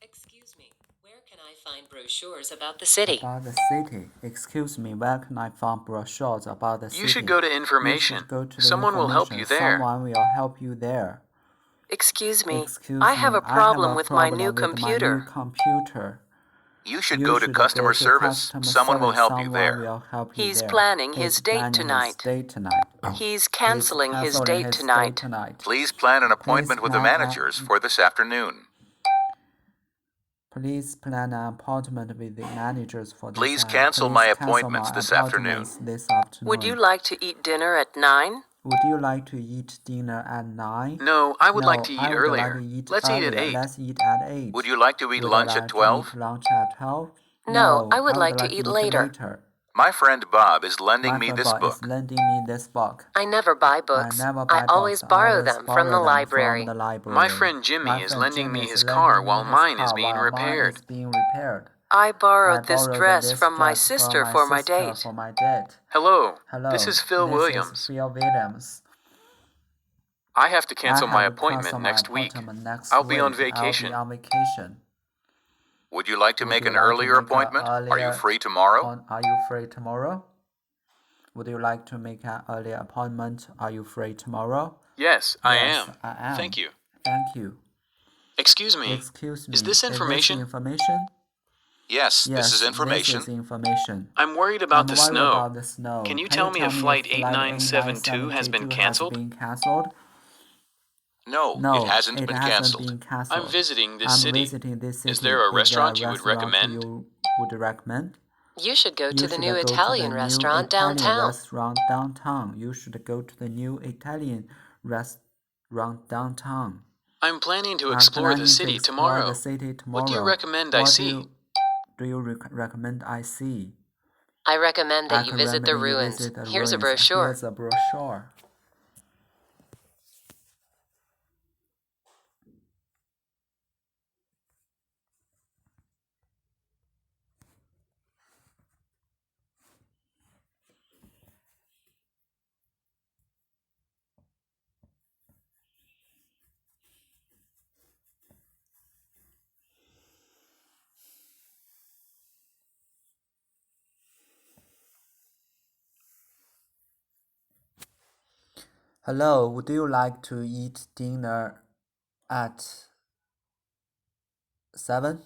Excuse me, where can I find brochures about the city? About the city. Excuse me, where can I find brochures about the city? You should go to information. You should go to the Someone will help you there. Someone will help you there. Excuse me, Excuse I me, have a problem with my new computer. You should go to customer service. Someone will help you there. He's planning his date tonight. He's canceling his date tonight. Please plan an appointment with the managers for this afternoon. Please plan an appointment with the managers for this afternoon. Please cancel my appointments this afternoon. Would you like to eat dinner at 9? Would you like to eat dinner at 9? No, I would like to eat earlier. Let's eat at 8. Let's eat at 8. Would you like to eat lunch at 12? Lunch at 12? No, I would like to eat later. My friend Bob is lending me this book. I never buy books. I always borrow them from the library. My friend Jimmy is lending me his car while mine is being repaired. I borrowed this dress from my sister for my date. Hello, this is Phil Williams. I have to cancel my appointment next week. I'll be on vacation. Would you like to make an earlier appointment? Are you free tomorrow? Are you free tomorrow? Would you like to make an earlier appointment? Are you free tomorrow? Yes, I am. Thank you. Thank you. Excuse me. Is this information? Yes, this is information. I'm worried about the snow. Can you tell me if Flight 8972 has been canceled? No, it hasn't been canceled. I'm visiting this city. Is there a restaurant you would recommend? You should go to the new Italian restaurant downtown. You should go to the new Italian restaurant downtown. I'm planning to explore the city tomorrow. What do you recommend I see? Do you recommend I see? I recommend that you visit the ruins. Here's a brochure. Hello, would you like to eat dinner at 7?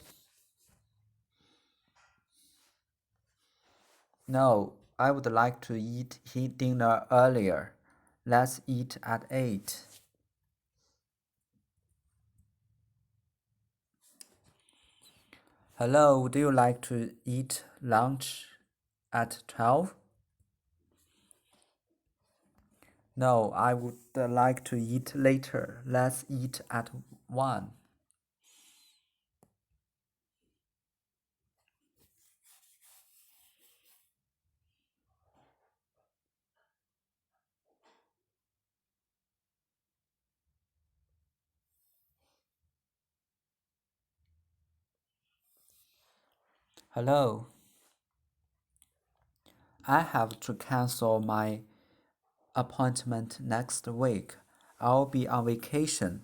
No, I would like to eat dinner earlier. Let's eat at 8. Hello, would you like to eat lunch at 12? No, I would like to eat later. Let's eat at 1. Hello. I have to cancel my appointment next week. I'll be on vacation.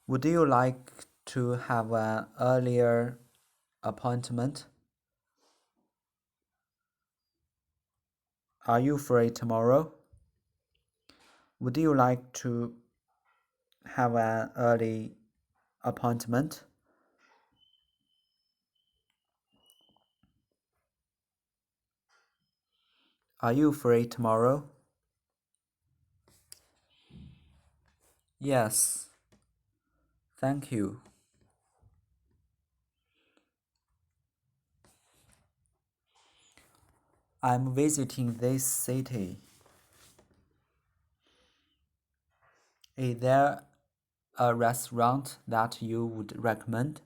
Would you like to have an earlier appointment? Are you free tomorrow? Would you like to have an early appointment? Are you free tomorrow? Yes. Thank you. I'm visiting this city. Is there a restaurant that you would recommend?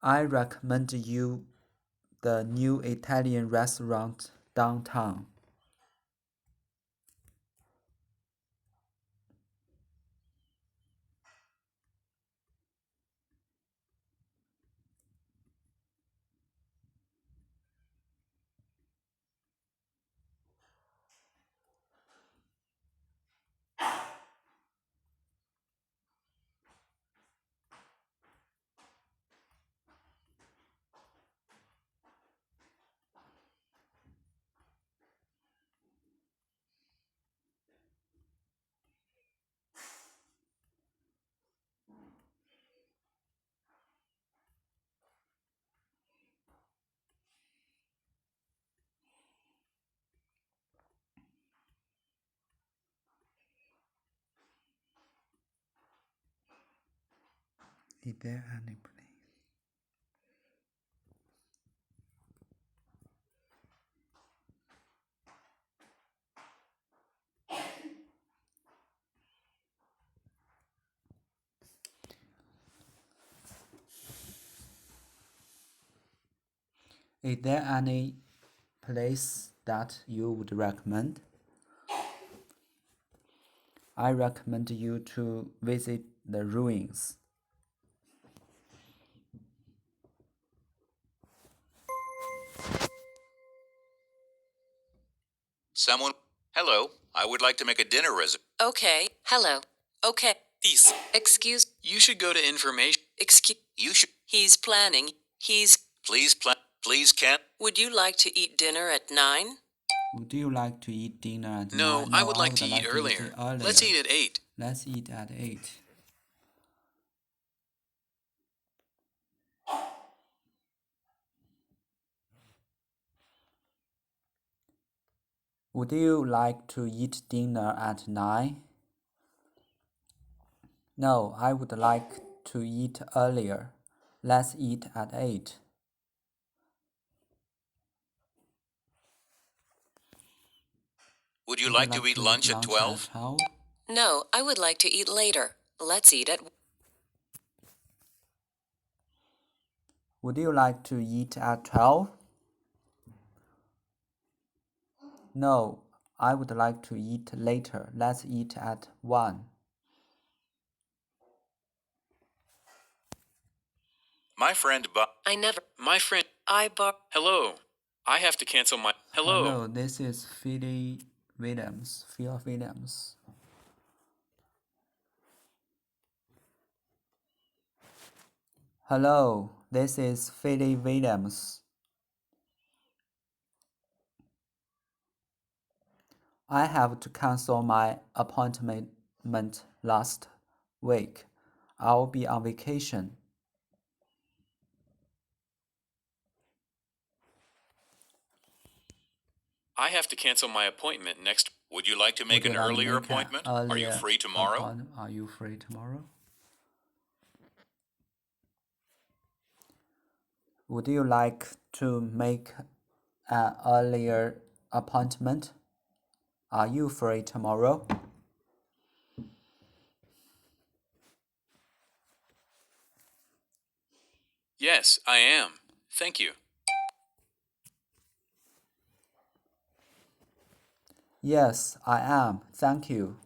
I recommend you the new Italian restaurant downtown. Is there any place? Is there any place that you would recommend? I recommend you to visit the ruins. Someone. Hello, I would like to make a dinner reservation. Okay, hello. Okay. Excuse. You should go to information. Excuse. You should. He's planning. Please, Ken. Would you like to eat dinner at 9? Would you like to eat dinner at 9? No, I would like to eat earlier. Let's eat at 8. Let's eat at 8. Would you like to eat dinner at 9? No, I would like to eat earlier. Let's eat at 8. Would you like to eat lunch at 12? No, I would like to eat later. Let's eat at... Would you like to eat at 12? No, I would like to eat later. Let's eat at 1. My friend Bob. I never... My friend... Hello. I have to cancel my... Hello, this is Phil Williams. Hello, this is Phil Williams. I have to cancel my appointment last week. I'll be on vacation. I have to cancel my appointment next. Would you like to make an earlier appointment? Are you free tomorrow? Are you free tomorrow? Would you like to make an earlier appointment? Are you free tomorrow? Yes, I am. Thank you. Yes, I am. Thank you.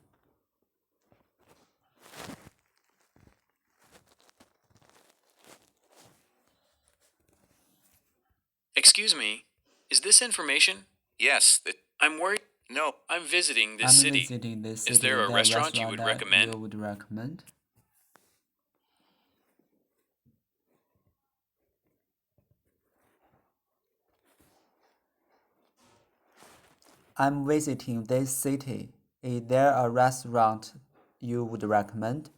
Excuse me, is this information? Yes, I'm worried. No, I'm visiting this city. Is there a restaurant you would recommend? I'm visiting this city. Is there a restaurant you would recommend?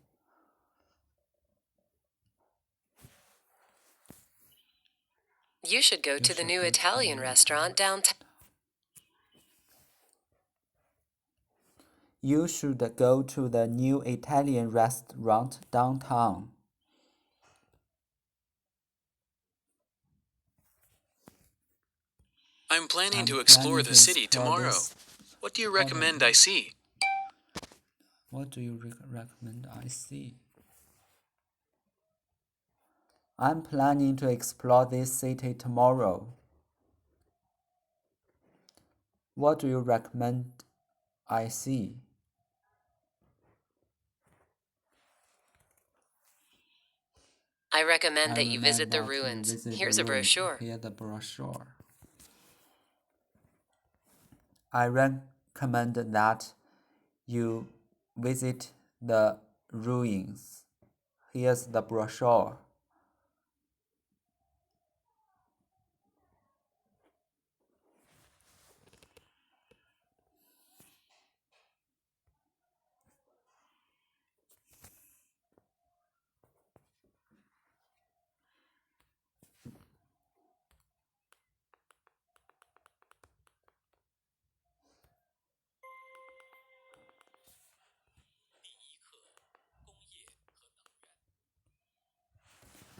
You should go to the new Italian restaurant downtown. You should go to the new Italian restaurant downtown. I'm planning to explore the city tomorrow. What do you recommend I see? What do you recommend I see? I'm planning to explore this city tomorrow. What do you recommend I see? I recommend that you visit the ruins. Here's a brochure. Here's the brochure. I recommend that you visit the ruins. Here's the brochure.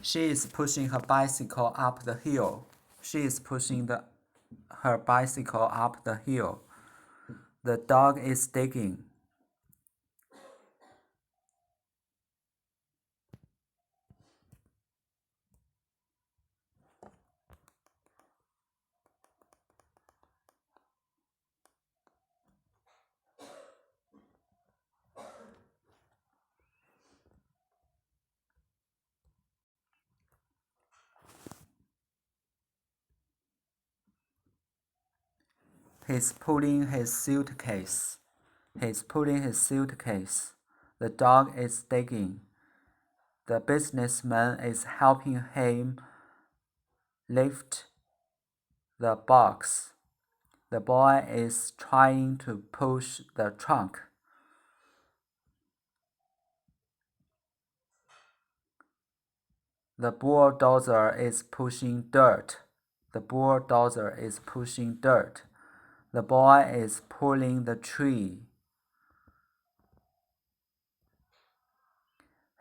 She is pushing her bicycle up the hill. She is pushing her bicycle up the hill. The dog is digging. He's pulling his suitcase. He's pulling his suitcase. The dog is digging. The businessman is helping him lift the box. The boy is trying to push the trunk. The bulldozer is pushing dirt. The bulldozer is pushing dirt. The boy is pulling the tree.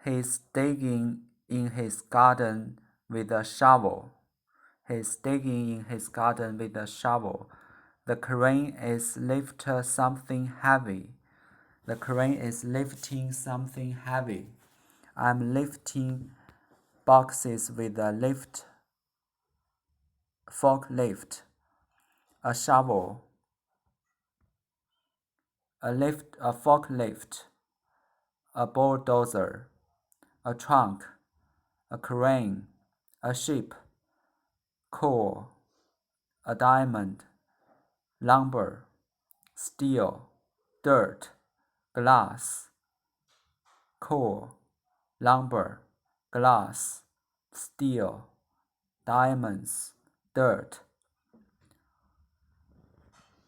He's digging in his garden with a shovel. He's digging in his garden with a shovel. The crane is lifting something heavy. The crane is lifting something heavy. I'm lifting boxes with a forklift, a shovel, a forklift, a bulldozer, a trunk, a crane, a ship, coal, a diamond, lumber, steel, dirt, glass, coal, lumber, glass, steel, diamonds, dirt.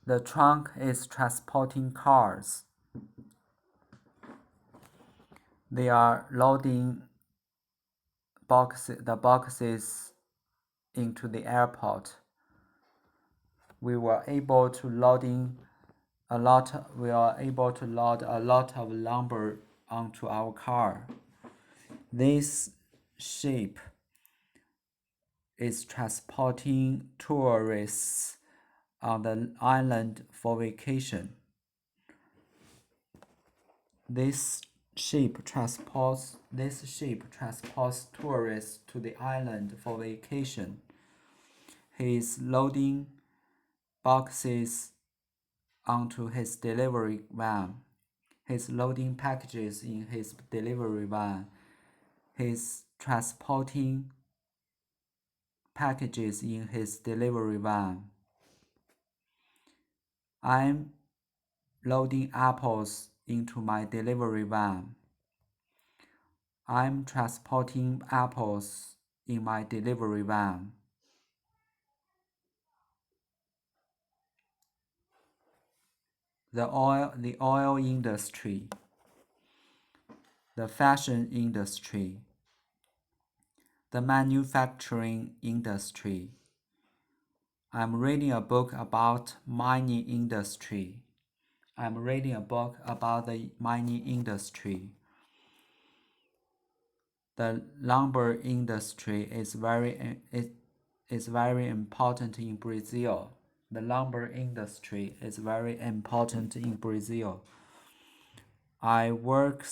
The trunk is transporting cars. They are loading the boxes into the airport. We were able to load a lot of lumber onto our car. This ship is transporting tourists on the island for vacation. This ship transports tourists to the island for vacation. He is loading boxes onto his delivery van. He's loading packages in his delivery van. He's transporting packages in his delivery van. I'm loading apples into my delivery van. I'm transporting apples in my delivery van. The oil industry, the fashion industry, the manufacturing industry. I'm reading a book about mining industry. I'm reading a book about the mining industry. The lumber industry is very important in Brazil. The lumber industry is very important in Brazil. I work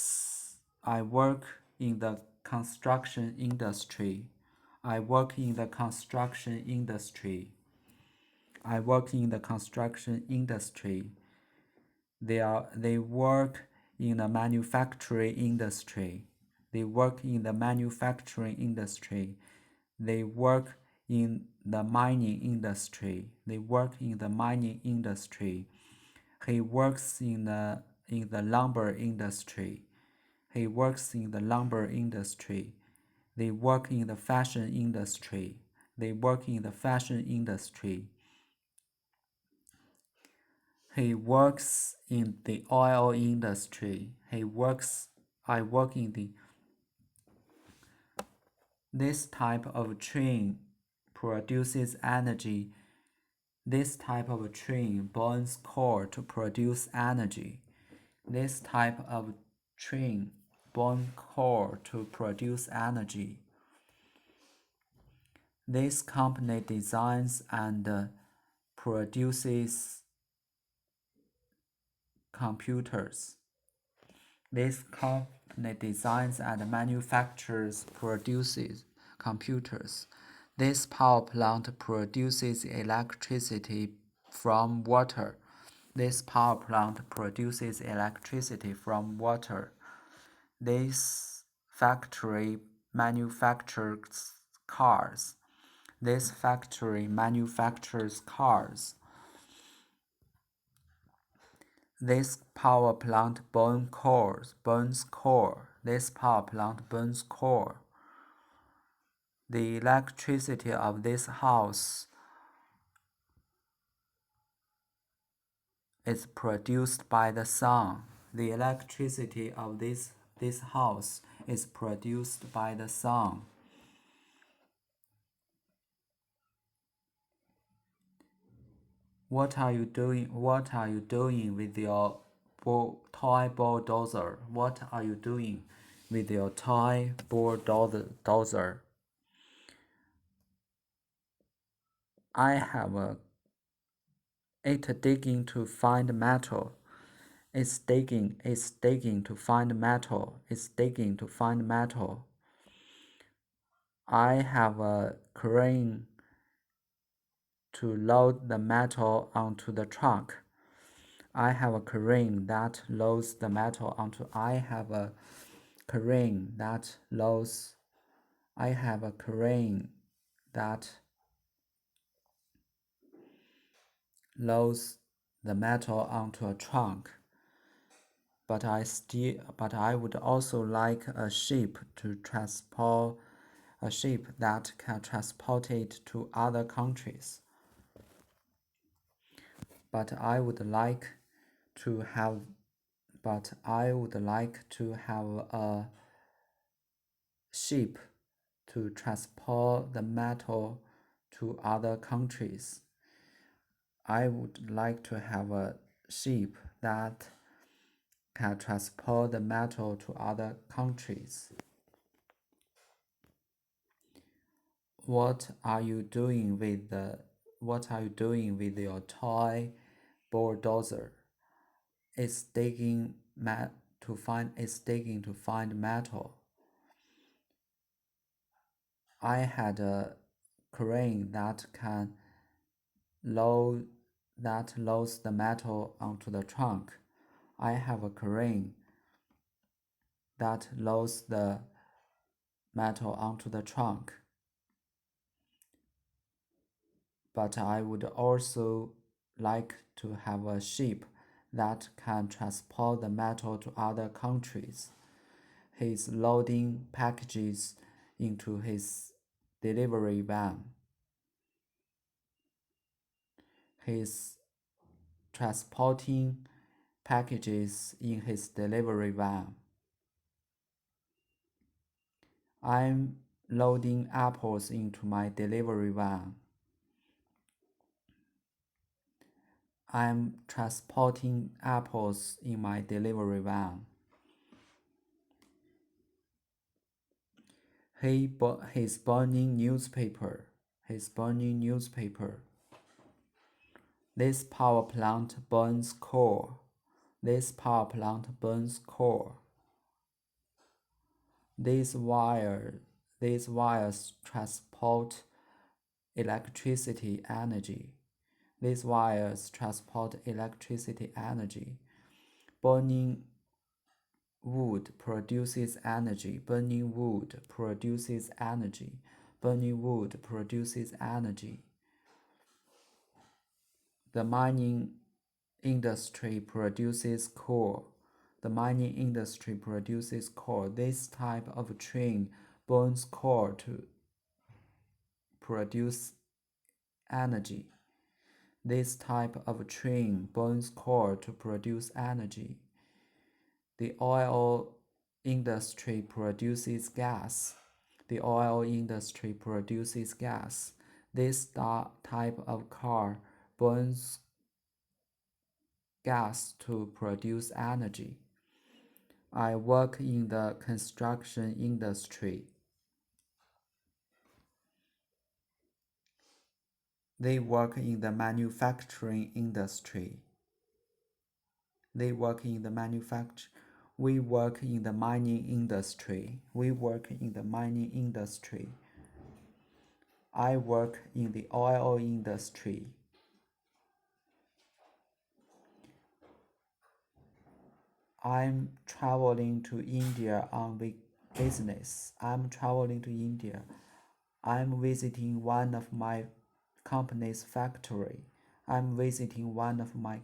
in the construction industry. I work in the construction industry. I work in the construction industry. They work in the manufacturing industry. They work in the manufacturing industry. They work in the mining industry. They work in the mining industry. He works in the lumber industry. He works in the lumber industry. They work in the fashion industry. They work in the fashion industry. He works in the oil industry. I work in the. This type of train produces energy. This type of train burns coal to produce energy. This type of train burns coal to produce energy. This company designs and produces computers. This company designs and produces computers. This power plant produces electricity from water. This power plant produces electricity from water. This factory manufactures cars. This factory manufactures cars. This power plant burns coal. This power plant burns coal. The electricity of this house is produced by the sun. The electricity of this house is produced by the sun. What are you doing? What are you doing with your toy bulldozer? What are you doing with your toy bulldozer? I have it digging to find metal. It's digging to find metal. It's digging to find metal. I have a crane to load the metal onto the truck. I have a crane that loads the metal onto. I have a crane that loads. I have a crane that loads the metal onto a trunk. But I would also like a ship to transport. A ship that can transport it to other countries. But I would like to have a ship to transport the metal to other countries. I would like to have a ship that can transport the metal to other countries. What are you doing with your toy bulldozer? It's digging to find metal. I had a crane that loads the metal onto the trunk. I have a crane that loads the metal onto the trunk. But I would also like to have a ship that can transport the metal to other countries. He's loading packages into his delivery van. He's transporting packages in his delivery van. I'm loading apples into my delivery van. I'm transporting apples in my delivery van. He's burning newspaper. He's burning newspaper. This power plant burns coal. This power plant burns coal. These wires transport electricity energy. These wires transport electricity energy. Burning wood produces energy. Burning wood produces energy. Burning wood produces energy. The mining industry produces coal. The mining industry produces coal. This type of train burns coal to produce energy. This type of train burns coal to produce energy. The oil industry produces gas. The oil industry produces gas. This type of car burns gas to produce energy. I work in the construction industry. They work in the manufacturing industry. They work in the We work in the mining industry. We work in the mining industry. I work in the oil industry. I'm traveling to India on business. I'm traveling to India. I'm visiting one of my company's factory. I'm visiting one of my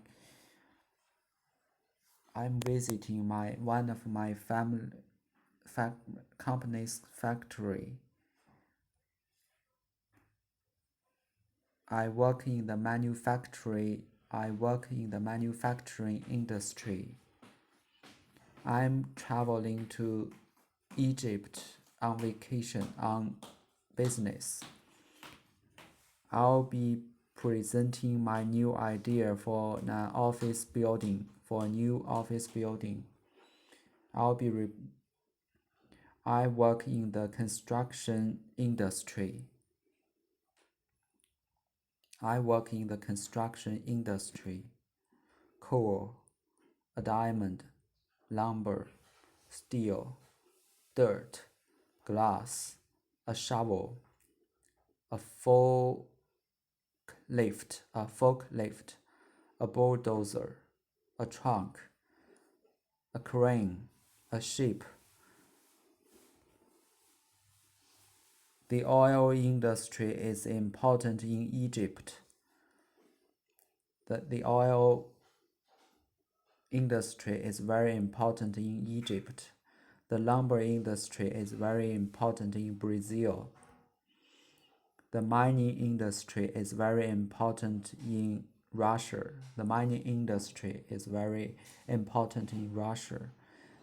company's factory. I work in the manufacturing industry. I'm traveling to Egypt on vacation on business. I'll be presenting my new idea for a new office building. I work in the construction industry. Coal, a diamond, lumber, steel, dirt, glass, a shovel, a forklift, a bulldozer, a trunk, a crane, a ship. The oil industry is important in Egypt. The oil industry is very important in Egypt. The lumber industry is very important in Brazil. The mining industry is very important in Russia.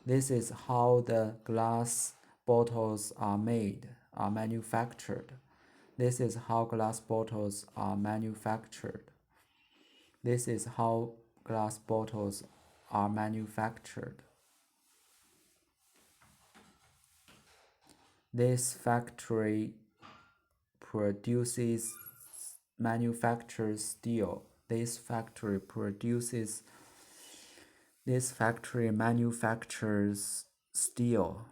This is how the glass bottles are manufactured. This is how glass bottles are manufactured. This factory manufactures steel. This factory manufactures steel.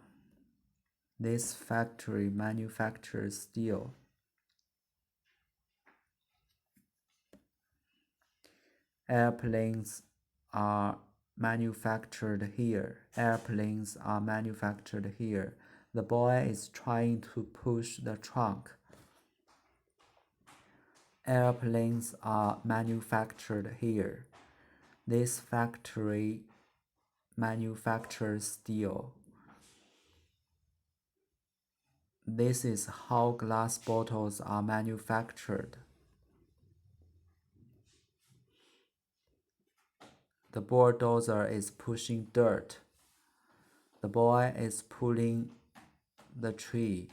Airplanes are manufactured here. The boy is trying to push the trunk. Airplanes are manufactured here. This factory manufactures steel. This is how glass bottles are manufactured. The bulldozer is pushing dirt. The boy is pulling the tree.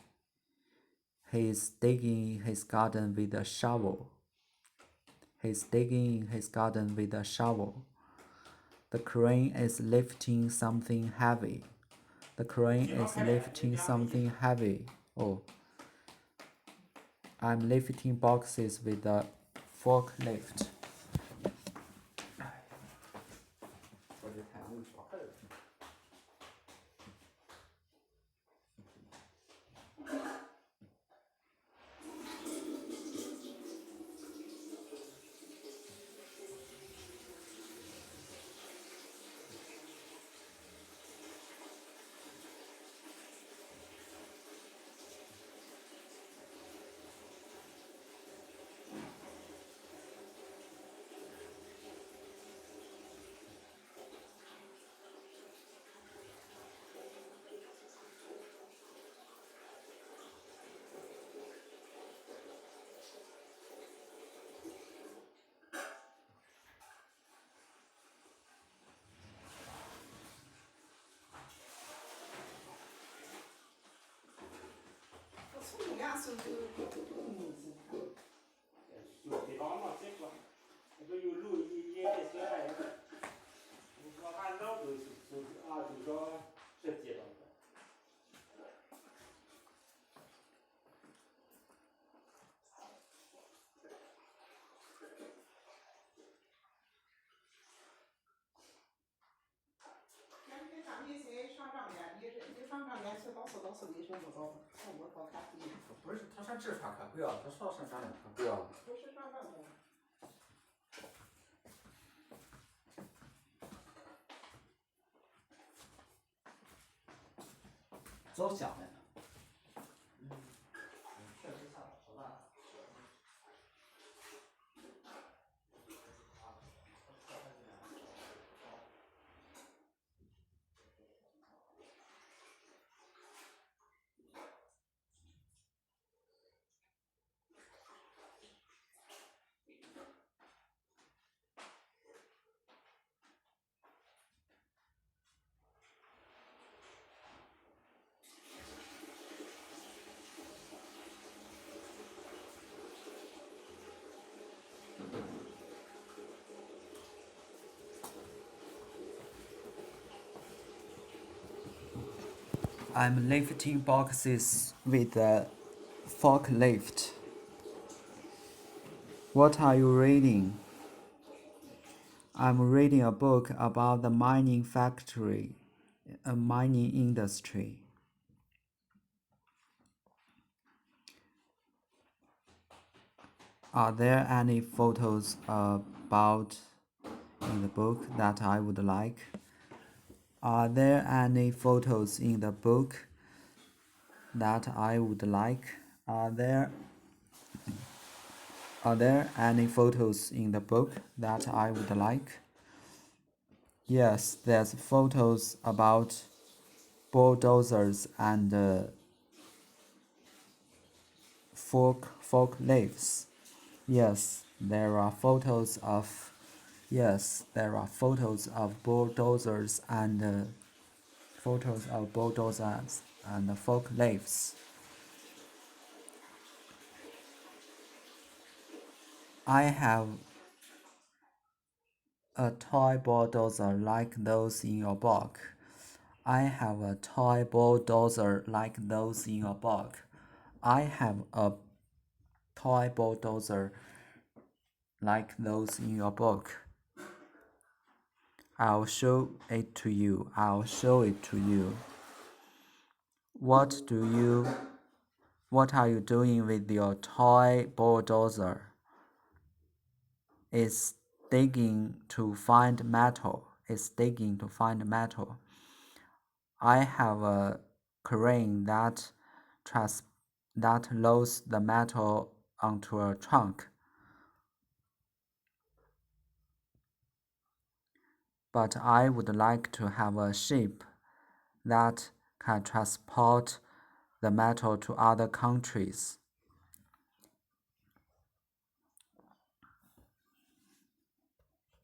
He is digging in his garden with a shovel. The crane is lifting something heavy. Oh, I'm lifting boxes with a forklift. 不是，他上制法开会啊，他说上咱俩开会啊。早想的。确实下好大。I'm lifting boxes with a forklift. What are you reading? I'm reading a book about the mining industry. Are there any photos about in the book that I would like? Are there any photos in the book that I would like? Are there any photos in the book that I would like? Yes, there's photos about bulldozers and forklifts. Yes, there are photos of bulldozers and forklifts. I have a toy bulldozer like those in your book. I have a toy bulldozer like those in your book. I have a toy bulldozer like those in your book. I'll show it to you. What are you doing with your toy bulldozer? It's digging to find metal. I have a crane that loads the metal onto a trunk. But I would like to have a ship that can transport the metal to other countries.